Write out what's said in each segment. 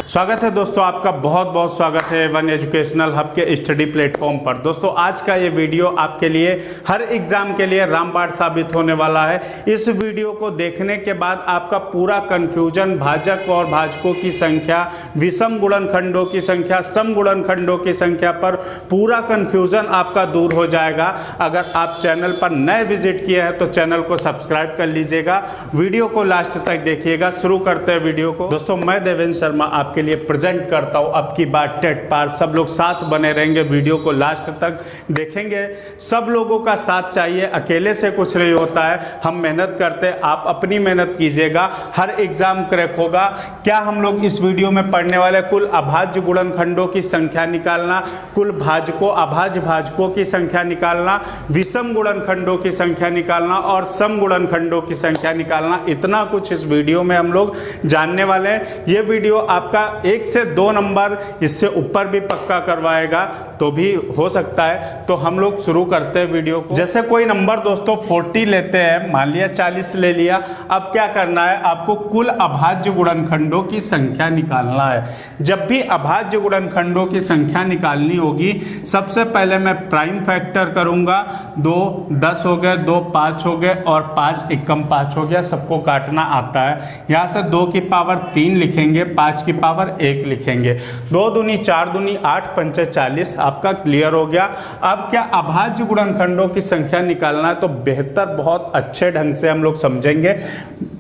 स्वागत है दोस्तों, आपका बहुत बहुत स्वागत है वन एजुकेशनल हब के स्टडी प्लेटफॉर्म पर। दोस्तों आज का ये वीडियो आपके लिए हर एग्जाम के लिए रामबाण साबित होने वाला है। इस वीडियो को देखने के बाद आपका पूरा कंफ्यूजन भाजक और भाजकों की संख्या, विषम गुणनखंडों की संख्या, सम गुणनखंडों की संख्या पर पूरा कंफ्यूजन आपका दूर हो जाएगा। अगर आप चैनल पर नए विजिट किए हैं तो चैनल को सब्सक्राइब कर लीजिएगा, वीडियो को लास्ट तक देखिएगा। शुरू करते हैं वीडियो को। दोस्तों मैं देवेंद्र शर्मा आपके लिए प्रेजेंट करता हूं अब की बार टेट पार। सब लोग साथ बने रहेंगे, वीडियो को लास्ट तक देखेंगे। सब लोगों का साथ चाहिए, अकेले से कुछ नहीं होता है। हम मेहनत करते हैं, आप अपनी मेहनत कीजिएगा, हर एग्जाम क्रैक होगा। क्या हम लोग इस वीडियो में पढ़ने वाले कुल अभाज्य गुणनखंडों की संख्या निकालना, कुल भाजकों अभाज्य भाजकों की संख्या निकालना, विषम गुणनखंडों की संख्या निकालना और सम गुणनखंडों की संख्या निकालना, इतना कुछ इस वीडियो में हम लोग जानने वाले हैं। ये वीडियो आपका 1 से 2 नंबर इससे ऊपर भी पक्का करवाएगा तो भी हो सकता है। तो हम लोग शुरू करते हैं वीडियो को। जैसे कोई नंबर दोस्तों 40 लेते हैं, मान लिया 40 ले लिया। अब क्या करना है, आपको कुल अभाज्य गुणनखंडों की संख्या निकालना है। जब भी अभाज्य गुणनखंडों की संख्या निकालनी होगी, सबसे पहले मैं प्राइम फैक्टर करूंगा। 2 10 हो गए, 2 5 हो गए और 5 एकम 5 हो गया। सबको काटना आता है। यहां से 2 की पावर 3 लिखेंगे, 5 की पावर 1 लिखेंगे। 2 दूनी 4 दूनी 8 पंचे 40, आपका क्लियर हो गया। अब क्या अभाज्य गुणनखंडों की संख्या निकालना है तो बेहतर बहुत अच्छे ढंग से हम लोग समझेंगे।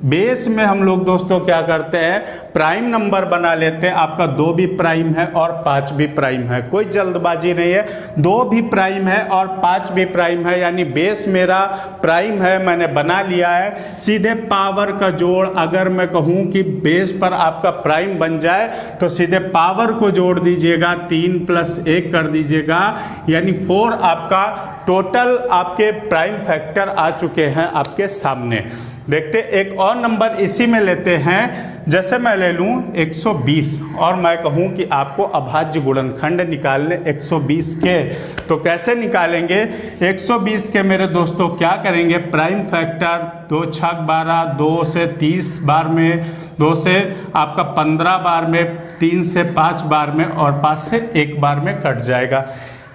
बेस में हम लोग दोस्तों क्या करते हैं, प्राइम नंबर बना लेते हैं। आपका 2 भी प्राइम है और 5 भी प्राइम है, कोई जल्दबाजी नहीं है। 2 भी प्राइम है और 5 भी प्राइम है, यानी बेस मेरा प्राइम है, मैंने बना लिया है। सीधे पावर का जोड़, अगर मैं कहूं कि बेस पर आपका प्राइम बन जाए तो सीधे पावर को जोड़ दीजिएगा, 3 + 1 कर दीजिएगा, यानी 4 आपका टोटल आपके प्राइम फैक्टर आ चुके हैं आपके सामने। देखते एक और नंबर इसी में लेते हैं। जैसे मैं ले लूं 120 और मैं कहूं कि आपको अभाज्य गुणनखंड निकालने 120 के, तो कैसे निकालेंगे। 120 के मेरे दोस्तों क्या करेंगे, प्राइम फैक्टर 2 6 12, 2 से 30 बार में, 2 से आपका 15 बार में, 3 से 5 बार में और 5 से 1 बार में कट जाएगा।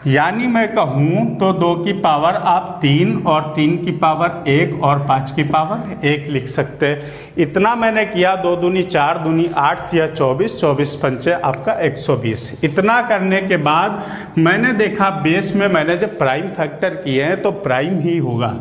यानी मैं कहूं तो 2 की पावर आप 3 और 3 की पावर 1 और 5 की पावर 1 लिख सकते हैं। इतना मैंने किया। 2 दूनी 4 दूनी 8 या 24, 24 पंचे आपका 120। इतना करने के बाद मैंने देखा बेस में मैंने जब प्राइम फैक्टर किए हैं तो प्राइम ही होगा।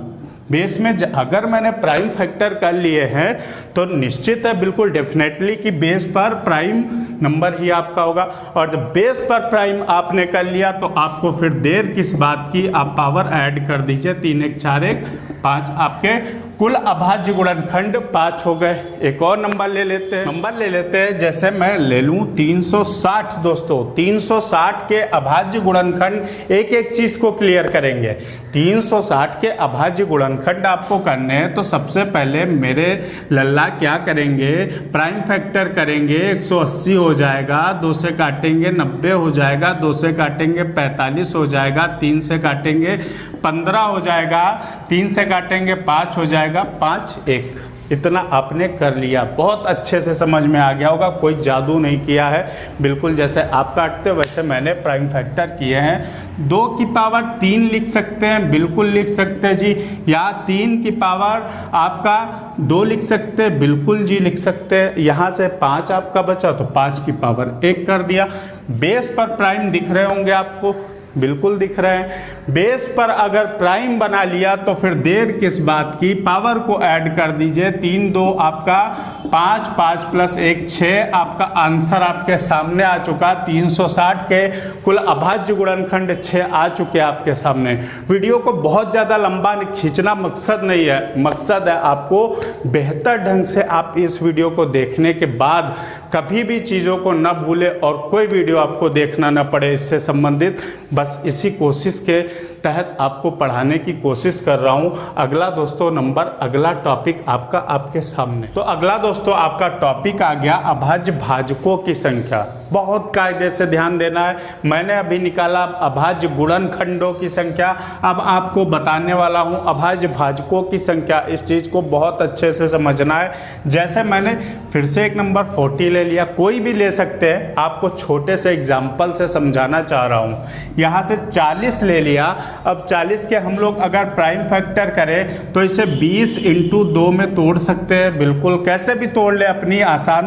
बेस में अगर मैंने प्राइम फैक्टर कर लिए हैं तो निश्चित है, बिल्कुल डेफिनेटली कि बेस पर प्राइम नंबर ही आपका होगा। और जब बेस पर प्राइम आपने कर लिया तो आपको फिर देर किस बात की, आप पावर ऐड कर दीजिए। 3 1 4 1 5 आपके कुल अभाज्य गुणनखंड 5 हो गए। एक और नंबर ले लेते हैं। जैसे मैं ले लूं 360 दोस्तों। 360 के अभाज्य गुणनखंड, एक एक चीज को क्लियर करेंगे। 360 के अभाज्य गुणनखंड आपको करने हैं तो सबसे पहले मेरे लल्ला क्या करेंगे, प्राइम फैक्टर करेंगे। 180 हो जाएगा, 2 से काटेंगे 90 हो जाएगा, 2 से काटेंगे 45 हो जाएगा, 3 से काटेंगे 15 हो जाएगा, 3 से काटेंगे 5 हो जाएगा, 5 1। इतना आपने कर लिया, बहुत अच्छे से समझ में आ गया होगा, कोई जादू नहीं किया है। बिल्कुल जैसे आप काटते हो वैसे मैंने प्राइम फैक्टर किए हैं। 2 की पावर 3 लिख सकते हैं, बिल्कुल लिख सकते हैं जी। या 3 की पावर आपका 2 लिख सकते हैं, बिल्कुल जी लिख सकते हैं। यहाँ से 5 आपका बचा तो 5 की पावर 1 कर दिया। बेस पर प्राइम दिख रहे होंगे आपको, बिल्कुल दिख रहे हैं। बेस पर अगर प्राइम बना लिया तो फिर देर किस बात की, पावर को ऐड कर दीजिए। 3 2 आपका 5, 5 + 1 6, आपका आंसर आपके सामने आ चुका। 360 के कुल अभाज्य गुणनखंड 6 आ चुके आपके सामने। वीडियो को बहुत ज़्यादा लंबा खींचना मकसद नहीं है, मकसद है आपको बेहतर ढंग से आप इस वीडियो को देखने के बाद कभी भी चीज़ों को न भूले और कोई वीडियो आपको देखना न पड़े इससे संबंधित। बस इसी कोशिश के तहत आपको पढ़ाने की कोशिश कर रहा हूं। अगला दोस्तों नंबर, अगला टॉपिक आपका आपके सामने। तो अगला दोस्तों आपका टॉपिक आ गया अभाज्य भाजकों की संख्या। बहुत कायदे से ध्यान देना है। मैंने अभी निकाला अभाज्य गुणनखंडों की संख्या, अब आपको बताने वाला हूँ अभाज्य भाजकों की संख्या। इस चीज़ को बहुत अच्छे से समझना है। जैसे मैंने फिर से एक नंबर 40 ले लिया, कोई भी ले सकते हैं, आपको छोटे से एग्जाम्पल से समझाना चाह रहा हूँ। यहाँ से 40 ले लिया, अब 40 के हम लोग अगर प्राइम फैक्टर करें तो इसे 20 × 2 में तोड़ सकते हैं। बिल्कुल कैसे भी तोड़ ले, अपनी आसान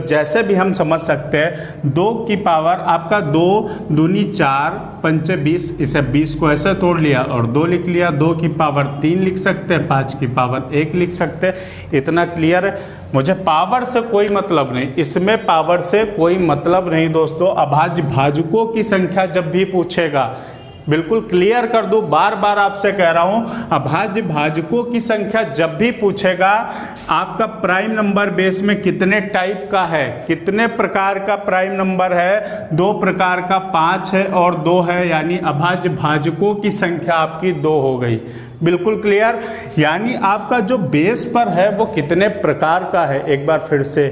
जैसे भी हम समझ सकते हैं। 2 की पावर आपका 2 दूनी 4 पंचे 20, इसे 20 को ऐसे तोड़ लिया और 2 लिख लिया। 2 की पावर 3 लिख सकते हैं, 5 की पावर 1 लिख सकते हैं। इतना क्लियर है। मुझे पावर से कोई मतलब नहीं, इसमें पावर से कोई मतलब नहीं दोस्तों। अभाज्य भाजकों की संख्या जब भी पूछेगा, बिल्कुल क्लियर कर दूं, बार बार आपसे कह रहा हूं, अभाज्य भाजकों की संख्या जब भी पूछेगा, आपका प्राइम नंबर बेस में कितने टाइप का है, कितने प्रकार का प्राइम नंबर है, 2 प्रकार का, 5 है और 2 है, यानी अभाज्य भाजकों की संख्या आपकी 2 हो गई। बिल्कुल क्लियर। यानी आपका जो बेस पर है वो कितने प्रकार का है, एक बार फिर से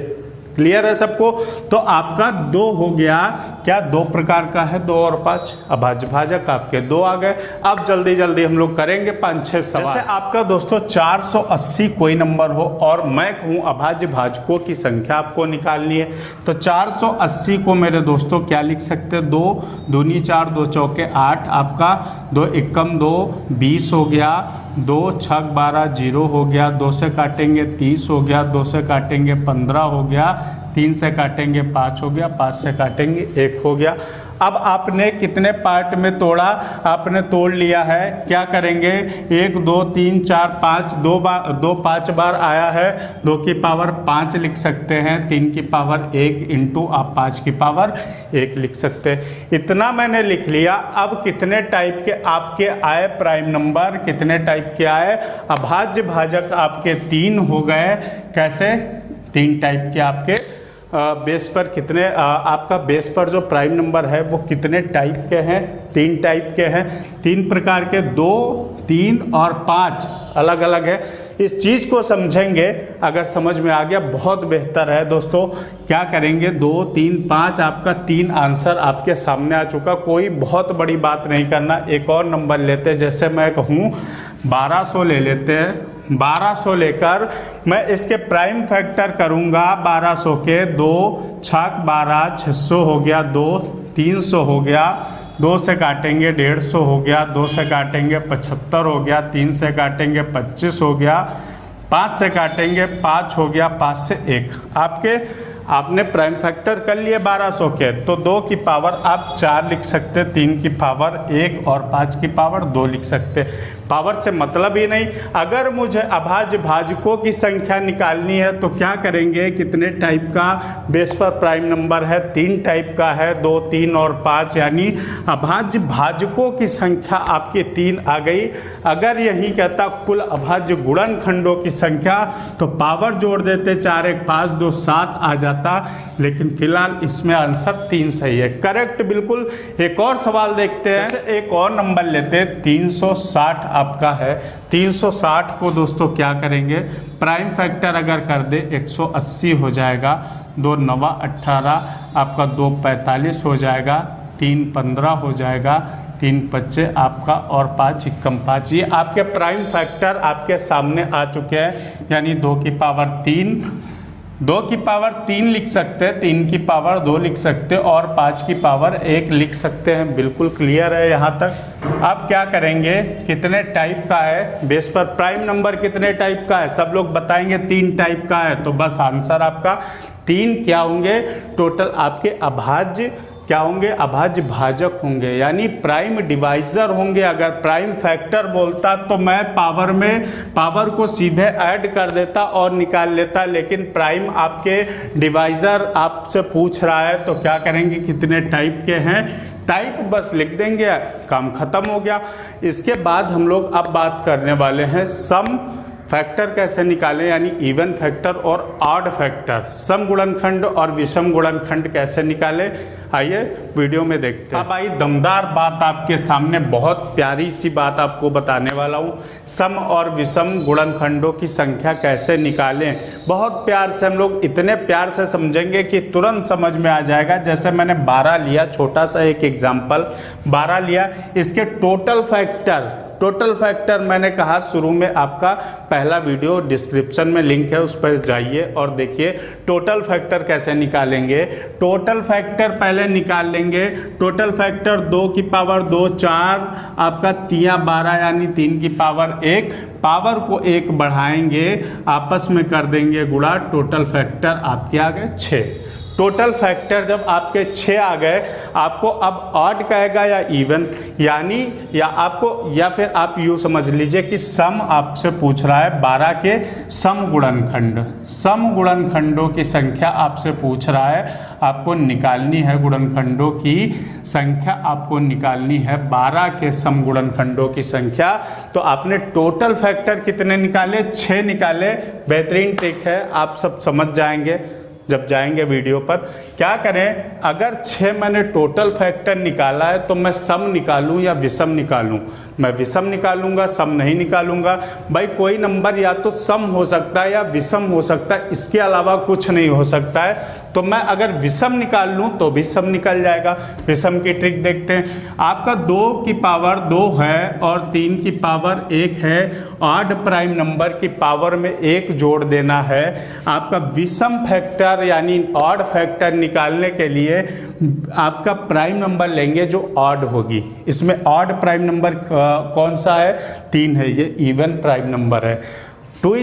क्लियर है सबको। तो आपका 2 हो गया, क्या 2 प्रकार का है, 2 और 5 अभाज्य भाजक आपके 2 आ गए। अब जल्दी जल्दी हम लोग करेंगे 5-6 सवाल। जैसे आपका दोस्तों 480 कोई नंबर हो और मैं कहूँ अभाज्य भाजकों की संख्या आपको निकालनी है, तो 480 को मेरे दोस्तों क्या लिख सकते हैं, 2 दूनी 4, 2 चौके 8, आपका 2 एकम 2 20 हो गया, 2 छक 12 0 हो गया, 2 से काटेंगे 30 हो गया, 2 से काटेंगे 15 हो गया, 3 से काटेंगे 5 हो गया, 5 से काटेंगे 1 हो गया। अब आपने कितने पार्ट में तोड़ा, आपने तोड़ लिया है, क्या करेंगे, 1 2 3 4 5, 2 5 बार आया है, 2 की पावर 5 लिख सकते हैं, 3 की पावर 1 इंटू आप 5 की पावर 1 लिख सकते हैं। इतना मैंने लिख लिया। अब कितने टाइप के आपके आए प्राइम नंबर, कितने टाइप के आए, अभाज्य भाजक आपके 3 हो गए। कैसे, 3 टाइप के आपके बेस पर कितने आपका बेस पर जो प्राइम नंबर है वो कितने टाइप के हैं, 3 टाइप के हैं। 3 प्रकार के, 2 3 और 5 अलग अलग है। इस चीज़ को समझेंगे, अगर समझ में आ गया बहुत बेहतर है दोस्तों। क्या करेंगे, 2 3 5 आपका 3 आंसर आपके सामने आ चुका। कोई बहुत बड़ी बात नहीं करना। एक और नंबर लेते हैं, जैसे मैं कहूँ 1200 ले लेते हैं। 1200 लेकर मैं इसके प्राइम फैक्टर करूँगा 1200 के, 2 छक 12 600 हो गया, 2 300 हो गया, 2 से काटेंगे 150 हो गया, 2 से काटेंगे 75 हो गया, 3 से काटेंगे 25 हो गया, 5 से काटेंगे 5 हो गया, 5 से 1। आपने प्राइम फैक्टर कर लिए 1200 के, तो 2 की पावर आप 4 लिख सकते, 3 की पावर 1 और 5 की पावर 2 लिख सकते। पावर से मतलब ही नहीं। अगर मुझे अभाज्य भाजकों की संख्या निकालनी है तो क्या करेंगे, कितने टाइप का बेस पर प्राइम नंबर है, 3 टाइप का है, 2 3 और 5, यानी अभाज्य भाजकों की संख्या आपकी 3 आ गई। अगर यही कहता कुल अभाज्य गुणनखंडों की संख्या, तो पावर जोड़ देते, 4 1 5 2 7 आ जाता, लेकिन फिलहाल इसमें आंसर 3 सही है, करेक्ट बिल्कुल। एक और सवाल देखते हैं, जैसे एक और नंबर लेते हैं, 360 आपका है। 360 को दोस्तों क्या करेंगे, प्राइम फैक्टर अगर कर दे 180 हो जाएगा, 2 9 18 आपका, 2 45 हो जाएगा, 3 15 हो जाएगा, 3 25 आपका और 5 एकम 5। ये आपके प्राइम फैक्टर आपके सामने आ चुके हैं, यानी 2 की पावर 3, 2 की पावर 3 लिख सकते हैं, 3 की पावर 2 लिख सकते हैं और 5 की पावर 1 लिख सकते हैं। बिल्कुल क्लियर है यहाँ तक। अब क्या करेंगे, कितने टाइप का है बेस पर प्राइम नंबर, कितने टाइप का है, सब लोग बताएंगे 3 टाइप का है, तो बस आंसर आपका 3 क्या होंगे, टोटल आपके अभाज्य क्या होंगे, अभाज्य भाजक होंगे, यानी प्राइम डिवाइजर होंगे। अगर प्राइम फैक्टर बोलता तो मैं पावर को सीधे ऐड कर देता और निकाल लेता, लेकिन प्राइम आपके डिवाइजर आपसे पूछ रहा है, तो क्या करेंगे, कितने टाइप के हैं, टाइप बस लिख देंगे, काम खत्म हो गया। इसके बाद हम लोग अब बात करने वाले हैं सम फैक्टर कैसे निकालें, यानी इवन फैक्टर और ऑड फैक्टर, सम गुणनखंड और विषम गुणनखंड कैसे निकालें, आइए वीडियो में देखते हैं। अब आई दमदार बात आपके सामने, बहुत प्यारी सी बात आपको बताने वाला हूँ। सम और विषम गुणनखंडों की संख्या कैसे निकालें, बहुत प्यार से हम लोग इतने प्यार से समझेंगे कि तुरंत समझ में आ जाएगा। जैसे मैंने 12 लिया, छोटा सा एक एग्जाम्पल 12 लिया, इसके टोटल फैक्टर मैंने कहा शुरू में, आपका पहला वीडियो डिस्क्रिप्शन में लिंक है, उस पर जाइए और देखिए टोटल फैक्टर कैसे निकालेंगे। टोटल फैक्टर पहले निकाल लेंगे। टोटल फैक्टर 2 की पावर 2 4, आपका 3 12 यानी 3 की पावर 1, पावर को 1 बढ़ाएंगे, आपस में कर देंगे गुणा, टोटल फैक्टर आपके आ गए 6। टोटल फैक्टर जब आपके 6 आ गए, आपको अब ऑड कहेगा या इवन, यानी या फिर आप यूँ समझ लीजिए कि सम आपसे पूछ रहा है 12 के सम गुणनखंडों की संख्या आपसे पूछ रहा है, आपको निकालनी है गुणनखंडों की संख्या, आपको निकालनी है 12 के सम गुणनखंडों की संख्या। तो आपने टोटल फैक्टर कितने निकाले, 6 निकाले। बेहतरीन ट्रिक है, आप सब समझ जाएंगे जब जाएंगे वीडियो पर। क्या करें, अगर 6 मैंने टोटल फैक्टर निकाला है तो मैं सम निकालूं या विषम निकालूं? मैं विषम निकालूंगा, सम नहीं निकालूंगा। भाई कोई नंबर या तो सम हो सकता है या विषम हो सकता है, इसके अलावा कुछ नहीं हो सकता है। तो मैं अगर विषम निकाल लूं तो भी सम निकल जाएगा। विषम की ट्रिक देखते हैं। आपका 2 की पावर 2 है और 3 की पावर 1 है, ऑड प्राइम नंबर की पावर में 1 जोड़ देना है। आपका विषम फैक्टर यानी ऑड फैक्टर निकालने के लिए आपका प्राइम नंबर लेंगे जो ऑड होगी। इसमें ऑड प्राइम नंबर कौन सा है, 3 है, ये इवन प्राइम नंबर है। 2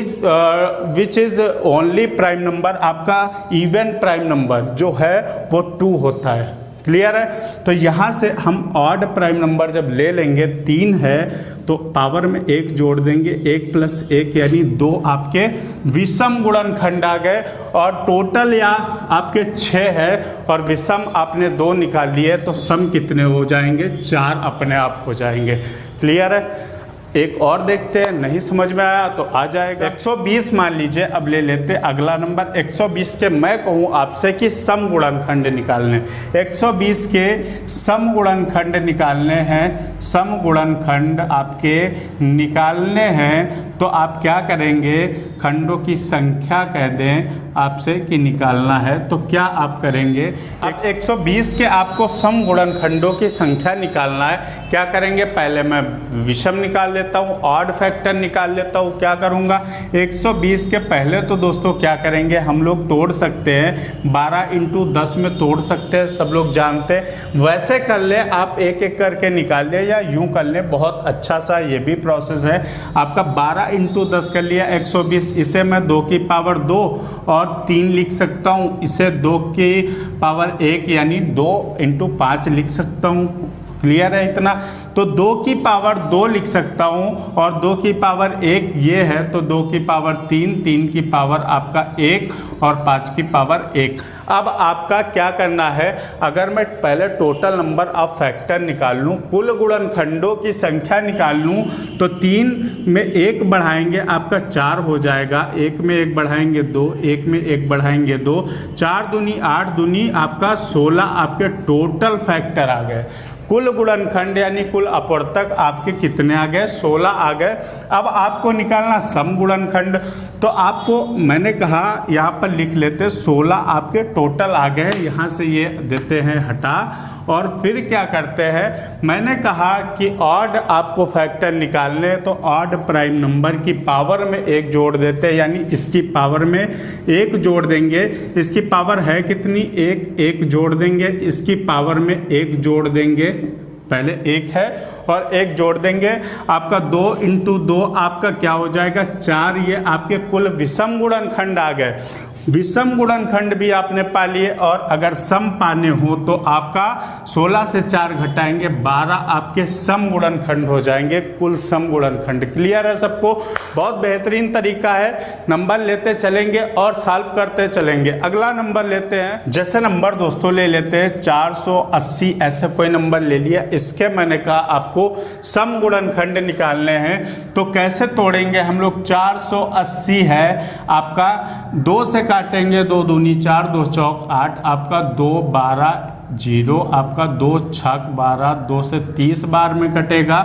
which is only prime number, आपका इवन प्राइम नंबर जो है वो 2 होता है। क्लियर है? तो यहाँ से हम ऑड प्राइम नंबर जब ले लेंगे, 3 है तो पावर में 1 जोड़ देंगे, 1 + 1 यानी 2 आपके विषम गुणनखंड आ गए। और टोटल या आपके 6 है और विषम आपने 2 निकाल लिए, तो सम कितने हो जाएंगे, 4 अपने आप हो जाएंगे। क्लियर है? एक और देखते हैं, नहीं समझ में आया तो आ जाएगा। 120 मान लीजिए, अब ले लेते अगला नंबर 120 के। मैं कहूँ आपसे कि सम गुणनखंड निकालने, 120 के सम गुणनखंड निकालने हैं, सम गुणनखंड आपके निकालने हैं, तो आप क्या करेंगे, खंडों की संख्या कह दें आपसे कि निकालना है, तो क्या आप करेंगे, अब 120 के आपको सम गुणनखंडों की संख्या निकालना है। क्या करेंगे, पहले मैं विषम निकाल लेता हूँ, ऑड फैक्टर निकाल लेता हूँ। क्या करूँगा, 120 के पहले तो दोस्तों क्या करेंगे, हम लोग तोड़ सकते हैं, 12 × 10 में तोड़ सकते हैं, सब लोग जानते हैं। वैसे कर ले आप, एक एक करके निकाल ले या यूँ कर ले, बहुत अच्छा सा ये भी प्रोसेस है आपका। 12 × 10 कर लिया 120, इसे मैं 2 की पावर 2 और 3 लिख सकता हूँ, इसे 2 की पावर 1 यानी 2 × 5 लिख सकता हूँ। क्लियर है इतना? तो 2 की पावर 2 लिख सकता हूँ और 2 की पावर 1 ये है, तो 2 की पावर 3, 3 की पावर आपका 1 और 5 की पावर 1। अब आपका क्या करना है, अगर मैं पहले टोटल नंबर ऑफ फैक्टर निकाल लूँ, कुल गुणनखंडों की संख्या निकाल लूँ, तो 3 में 1 बढ़ाएंगे आपका 4 हो जाएगा, 1 में 1 बढ़ाएंगे 2, 1 में 1 बढ़ाएंगे 2, 4 दूनी 8 दूनी आपका 16 आपके टोटल फैक्टर आ गए। कुल गुणनखंड यानी कुल अपवर्तक आपके कितने आ गए, 16 आ गए। अब आपको निकालना सम गुणनखंड, तो आपको मैंने कहा यहाँ पर लिख लेते, 16 आपके टोटल आ गए, यहाँ से ये देते हैं हटा, और फिर क्या करते हैं, मैंने कहा कि ऑड आपको फैक्टर निकालने, तो ऑड प्राइम नंबर की पावर में 1 जोड़ देते हैं, यानी इसकी पावर में 1 जोड़ देंगे। इसकी पावर है कितनी, 1 जोड़ देंगे, इसकी पावर में 1 जोड़ देंगे, पहले 1 है और 1 जोड़ देंगे, आपका 2 × 2 आपका क्या हो जाएगा, 4। ये आपके कुल विषम गुणनखंड आ गए। विषम गुणनखंड भी आपने पा लिए, और अगर सम पाने हो तो आपका 16 से 4 घटाएंगे 12 आपके सम गुणनखंड हो जाएंगे, कुल सम गुणनखंड। क्लियर है सबको? बहुत बेहतरीन तरीका है, नंबर लेते चलेंगे और सॉल्व करते चलेंगे। अगला नंबर लेते हैं, जैसे नंबर दोस्तों ले लेते हैं 480, ऐसे कोई नंबर ले लिया। इसके मैंने कहा आपको सम गुणनखंड निकालने हैं, तो कैसे तोड़ेंगे हम लोग? 480 है आपका, 2 से काटेंगे, 2 दूनी 4, 2 चौक 8, आपका 2 12 0, आपका 2 छक 12, 2 से 30 बार में कटेगा।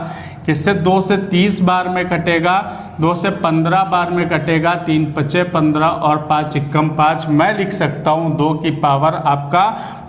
किससे? 2 से 30 बार में कटेगा, 2 से 15 बार में कटेगा, 3 पचे 15 और 5 एकम 5। मैं लिख सकता हूँ 2 की पावर आपका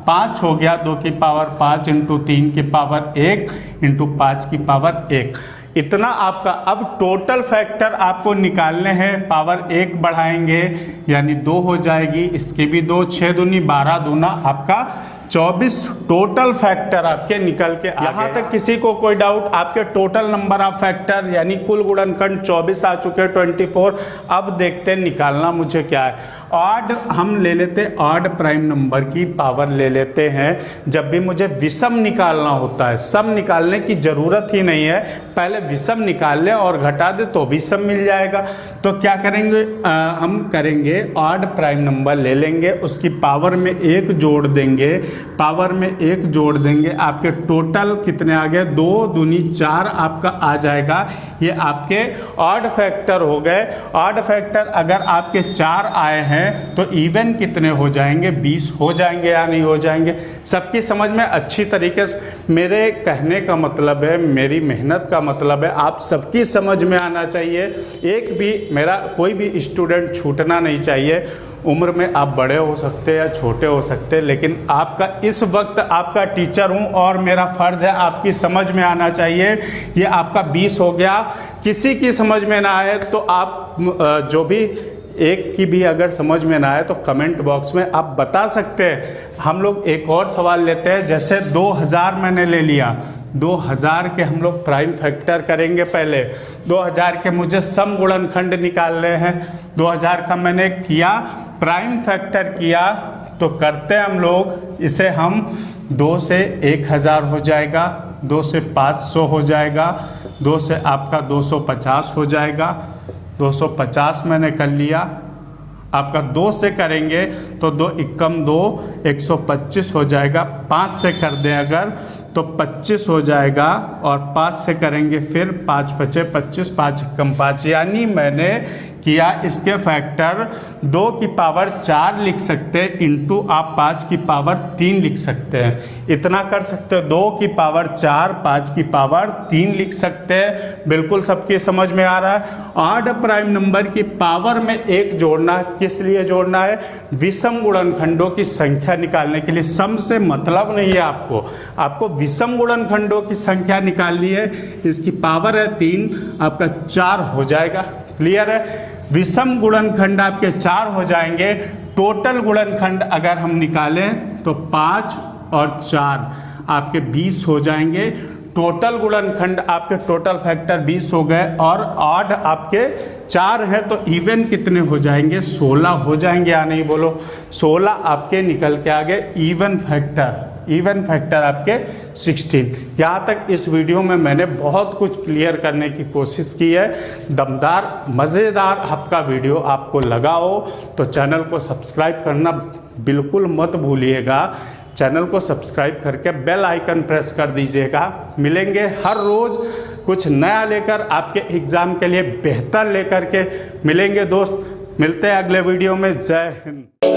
5 हो गया, 2 की पावर 5 इंटू 3 की पावर 1 इंटू 5 की पावर 1, इतना आपका। अब टोटल फैक्टर आपको निकालने हैं, पावर 1 बढ़ाएंगे यानी 2 हो जाएगी, इसके भी 2, 6 दूनी 12 दूना आपका 24 टोटल फैक्टर आपके निकल के। यहाँ तक किसी को कोई डाउट? आपके टोटल नंबर ऑफ फैक्टर यानी कुल गुणनखंड 24 आ चुके हैं, 24। अब देखते हैं निकालना मुझे क्या है। ऑड हम ले लेते हैं, ऑड प्राइम नंबर की पावर ले लेते हैं जब भी मुझे विषम निकालना होता है। सम निकालने की जरूरत ही नहीं है, पहले विषम निकाल ले और घटा दे तो भी सम मिल जाएगा। तो क्या करेंगे? हम करेंगे ऑड प्राइम नंबर ले लेंगे, उसकी पावर में 1 जोड़ देंगे, पावर में 1 जोड़ देंगे, आपके टोटल कितने आ गए? 2 दूनी 4 आपका आ जाएगा। ये आपके ऑड फैक्टर हो गए। ऑड फैक्टर अगर आपके 4 आए हैं तो इवन कितने हो जाएंगे? 20 हो जाएंगे या नहीं हो जाएंगे? सबकी समझ में अच्छी तरीके से, मेरे कहने का मतलब है, मेरी मेहनत का मतलब है, आप सबकी समझ में आना चाहिए। एक भी मेरा कोई भी स्टूडेंट छूटना नहीं चाहिए। उम्र में आप बड़े हो सकते हैं या छोटे हो सकते हैं, लेकिन आपका इस वक्त आपका टीचर हूं और मेरा फ़र्ज़ है आपकी समझ में आना चाहिए। ये आपका 20 हो गया। किसी की समझ में ना आए तो आप जो भी एक की भी अगर समझ में ना आए तो कमेंट बॉक्स में आप बता सकते हैं। हम लोग एक और सवाल लेते हैं, जैसे 2000 मैंने ले लिया, 2000 के हम लोग प्राइम फैक्टर करेंगे। पहले 2000 के मुझे सम गुणनखंड निकालने हैं। 2000 का मैंने किया प्राइम फैक्टर किया, तो करते हैं हम लोग इसे, हम 2 से 1000 हो जाएगा, 2 से 500 हो जाएगा, 2 से आपका 250 हो जाएगा, 250 मैंने कर लिया। आपका 2 से करेंगे तो 2 एकम 2 125 हो जाएगा। 5 से कर दें अगर तो 25 हो जाएगा, और 5 से करेंगे फिर 5 पचे 25, 5 एकम 5, यानी मैंने किया इसके फैक्टर 2 की पावर 4 लिख सकते हैं, इंटू आप 5 की पावर 3 लिख सकते हैं। इतना कर सकते हो, 2 की पावर 4, 5 की पावर 3 लिख सकते हैं। बिल्कुल सबकी समझ में आ रहा है। ऑड प्राइम नंबर की पावर में 1 जोड़ना, किस लिए जोड़ना है? विषम गुणनखंडों की संख्या निकालने के लिए। सम से मतलब नहीं है आपको विषम गुणनखंडों की संख्या निकालनी है। इसकी पावर है 3, आपका 4 हो जाएगा। क्लियर है? विषम गुणनखंड आपके 4 हो जाएंगे। टोटल गुणनखंड अगर हम निकालें तो 5 और 4 आपके 20 हो जाएंगे। टोटल गुणनखंड आपके टोटल फैक्टर 20 हो गए, और ऑड आपके 4 है तो इवन कितने हो जाएंगे? 16 हो जाएंगे या नहीं? बोलो। 16 आपके निकल के आ गए। इवन फैक्टर आपके 16। यहाँ तक इस वीडियो में मैंने बहुत कुछ क्लियर करने की कोशिश की है। दमदार मज़ेदार आपका वीडियो आपको लगा हो तो चैनल को सब्सक्राइब करना बिल्कुल मत भूलिएगा। चैनल को सब्सक्राइब करके बेल आइकन प्रेस कर दीजिएगा। मिलेंगे हर रोज़ कुछ नया लेकर, आपके एग्ज़ाम के लिए बेहतर लेकर के मिलेंगे दोस्त। मिलते हैं अगले वीडियो में। जय हिंद।